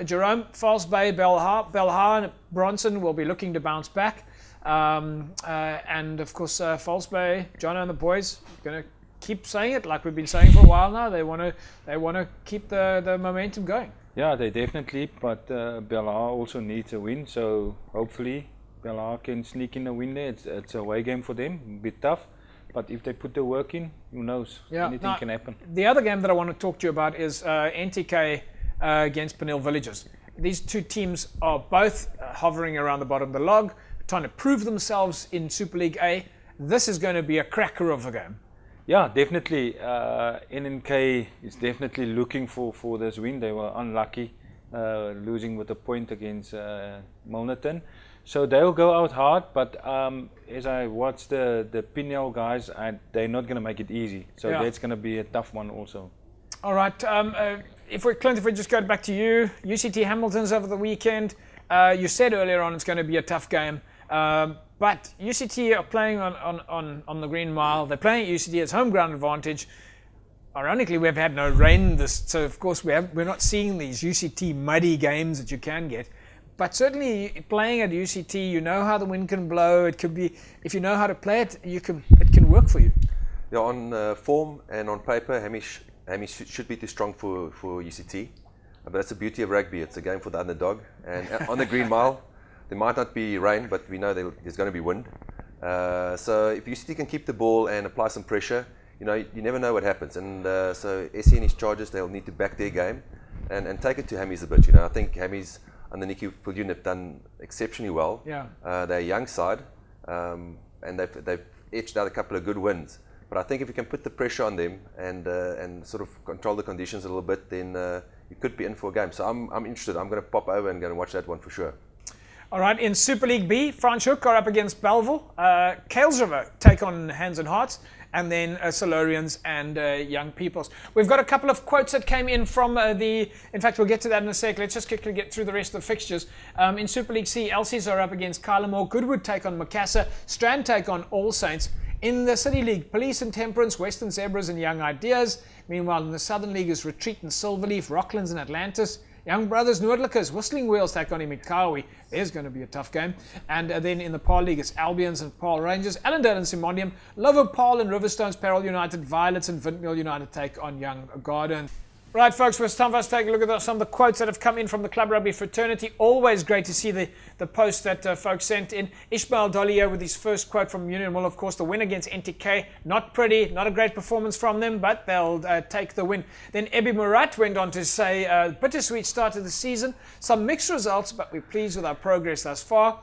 Jerome, False Bay, Belha and Bronson will be looking to bounce back. And of course, False Bay, Jono and the boys going to keep saying it like we've been saying for a while now. They want to keep the momentum going. Yeah, they definitely, but Belha also needs a win, so hopefully Belha can sneak in a win there. It's a away game for them, a bit tough, but if they put the work in, who knows, anything can happen. The other game that I want to talk to you about is NTK against Peniel Villages. These two teams are both hovering around the bottom of the log, trying to prove themselves in Super League A. This is going to be a cracker of a game. Yeah, definitely. NNK is definitely looking for this win. They were unlucky, losing with a point against Milnerton. So they'll go out hard, but as I watch the Peniel guys, they're not going to make it easy. So that's going to be a tough one also. All right. Clint, if we just go back to you, UCT Hamiltons over the weekend. You said earlier on it's going to be a tough game. But UCT are playing on the Green Mile. They're playing at UCT. It's home ground advantage. Ironically, we've had no rain so of course we're not seeing these UCT muddy games that you can get. But certainly playing at UCT, you know how the wind can blow. It could be, if you know how to play it, it can work for you. Yeah, on form and on paper, Hamish should be too strong for UCT. But that's the beauty of rugby. It's a game for the underdog. And on the Green Mile, there might not be rain, but we know there's going to be wind. So if UCT can keep the ball and apply some pressure, you never know what happens. And so SC and his charges, they'll need to back their game and take it to Hammies a bit. I think Hammies and the Nikki Fulune have done exceptionally well. Yeah. They're a young side, and they've edged out a couple of good wins. But I think if you can put the pressure on them and sort of control the conditions a little bit, then you could be in for a game. So I'm interested. I'm going to pop over and go and watch that one for sure. All right, in Super League B, Franschhoek are up against Belleville. Kalesriver take on Hands and Hearts, and then Solarians and Young Peoples. We've got a couple of quotes that came in from in fact, we'll get to that in a sec. Let's just quickly get through the rest of the fixtures. In Super League C, Elsies are up against Kylemore. Goodwood take on Macassar. Strand take on All Saints. In the City League, Police and Temperance, Western Zebras and Young Ideas. Meanwhile, in the Southern League is Retreat and Silverleaf, Rocklands and Atlantis. Young Brothers, Noordlikers, Whistling Wheels take on Imikawi. There's going to be a tough game. And then in the Paarl League, it's Albions and Paarl Rangers, Allendale and Simondium, Lovo Paarl and Riverstones, Peril United, Violets and Vintmill United take on Young Garden. Right, folks, it's time for us to take a look at some of the quotes that have come in from the Club Rugby fraternity. Always great to see the posts that folks sent in. Ishmael Dollier with his first quote from Union Well, of course, the win against NTK. Not pretty, not a great performance from them, but they'll take the win. Then Ebi Murat went on to say, bittersweet start to the season. Some mixed results, but we're pleased with our progress thus far.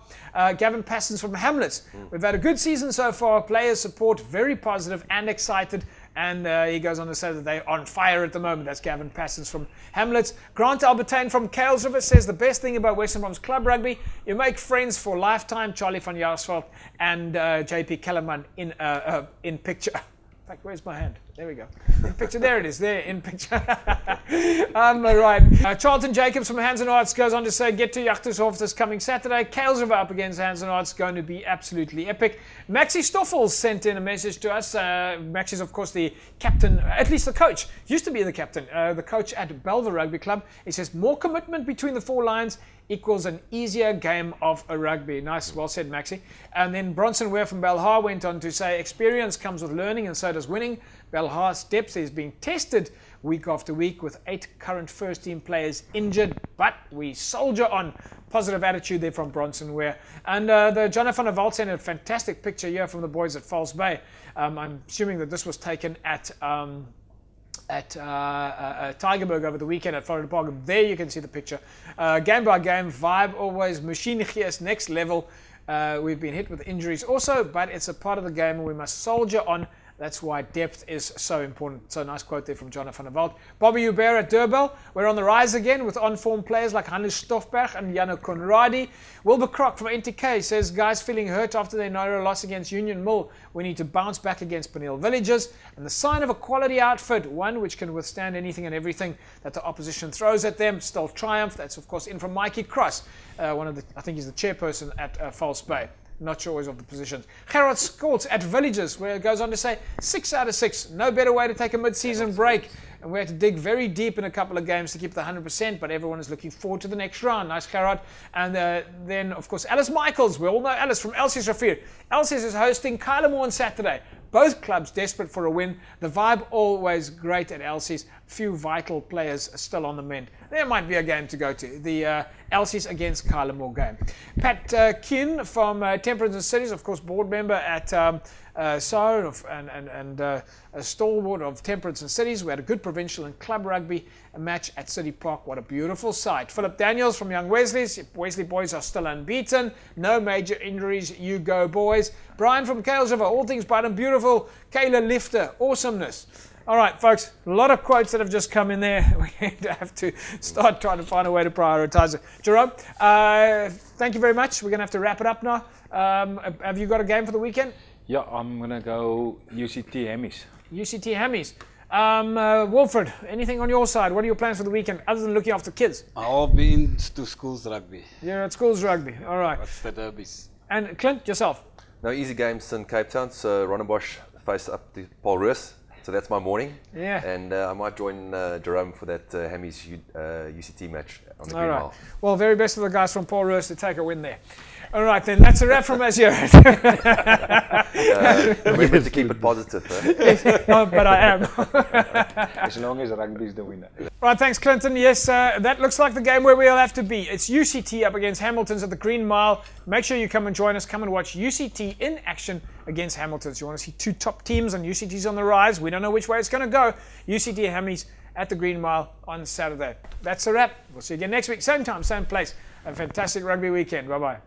Gavin Passons from Hamlets. We've had a good season so far. Players support very positive and excited. And he goes on to say that they're on fire at the moment. That's Gavin Passons from Hamlets. Grant Albertine from Kalesriver says the best thing about Western Province Club Rugby, you make friends for lifetime. Charlie van Jaarsveld and JP Kellerman in picture. In fact, where's my hand? There we go. In picture, there it is, there in picture. Right. Charlton Jacobs from Hands and Hearts goes on to say, get to Jachtershof this coming Saturday. Kalesriver up against Hands and Hearts, going to be absolutely epic. Maxie Stoffels sent in a message to us. Maxie's, of course, the captain, at least the coach, used to be the captain, the coach at Belleville Rugby Club. He says, more commitment between the four lines equals an easier game of a rugby. Nice, well said, Maxie. And then Bronson Ware from Belhar went on to say, experience comes with learning and so does winning. Belhar's depth is being tested week after week with 8 current first team players injured, but we soldier on. Positive attitude there from Bronson Ware. And the Jonathan van der Walt sent a fantastic picture here from the boys at False Bay. I'm assuming that this was taken at at Tygerberg over the weekend at Florida Park. There you can see the picture. Game by game, vibe always, machine gears, next level. We've been hit with injuries also, but it's a part of the game and we must soldier on. That's why depth is so important. So nice quote there from Jonathan van der Walt. Bobby Hubert at Durbel. We're on the rise again with on-form players like Hannes Stoffberg and Janno Conradi. Wilbur Kroc from NTK says, guys feeling hurt after their narrow loss against Union Mill. We need to bounce back against Peniel Villages. And the sign of a quality outfit, one which can withstand anything and everything that the opposition throws at them. Still triumph. That's of course in from Mikey Cross, one of the, I think he's the chairperson at False Bay. Not sure always of the positions. Gerard Skolts at Villages, where it goes on to say 6 out of 6. No better way to take a mid-season break. And we had to dig very deep in a couple of games to keep the 100%, but everyone is looking forward to the next round. Nice, Gerard. And then, of course, Alice Michaels. We all know Alice from Elsie's Rafir. Elsie's is hosting Kylemore on Saturday. Both clubs desperate for a win. The vibe always great at Elsie's. Few vital players still on the mend. There might be a game to go to. The Elsie's against Kylemore game. Pat Kuhn from Temperance and Cities, of course, board member at SAR and a stalwart of Temperance and Cities. We had a good provincial and club rugby match at City Park. What a beautiful sight. Philip Daniels from Young Wesley's. Wesley boys are still unbeaten. No major injuries. You go, boys. Brian from Kales River. All things bright and beautiful. Kayla Lifter. Awesomeness. All right, folks, a lot of quotes that have just come in there. We're going to have to start trying to find a way to prioritize it. Jerome, thank you very much. We're going to have to wrap it up now. Have you got a game for the weekend? Yeah, I'm going to go UCT Hemis. UCT Hammies. Wilfred, anything on your side? What are your plans for the weekend other than looking after kids? I'll be into schools rugby. You're at schools rugby. All right. What's the derbies? And Clint, yourself? No easy games in Cape Town. So Ronnebosch face up to Paul Roos. So that's my morning. Yeah. And I might join Jerome for that Hammies UCT match on the Green Mile. Well, very best of the guys from Paul Roos to take a win there. All right, then. That's a wrap from us here. Remember to keep it positive. But I am. As long as rugby is the winner. Right, thanks, Clinton. Yes, that looks like the game where we'll have to be. It's UCT up against Hamilton's at the Green Mile. Make sure you come and join us. Come and watch UCT in action against Hamilton's. You want to see two top teams, and UCT's on the rise. We don't know which way it's going to go. UCT Hammies at the Green Mile on Saturday. That's a wrap. We'll see you again next week. Same time, same place. A fantastic rugby weekend. Bye-bye.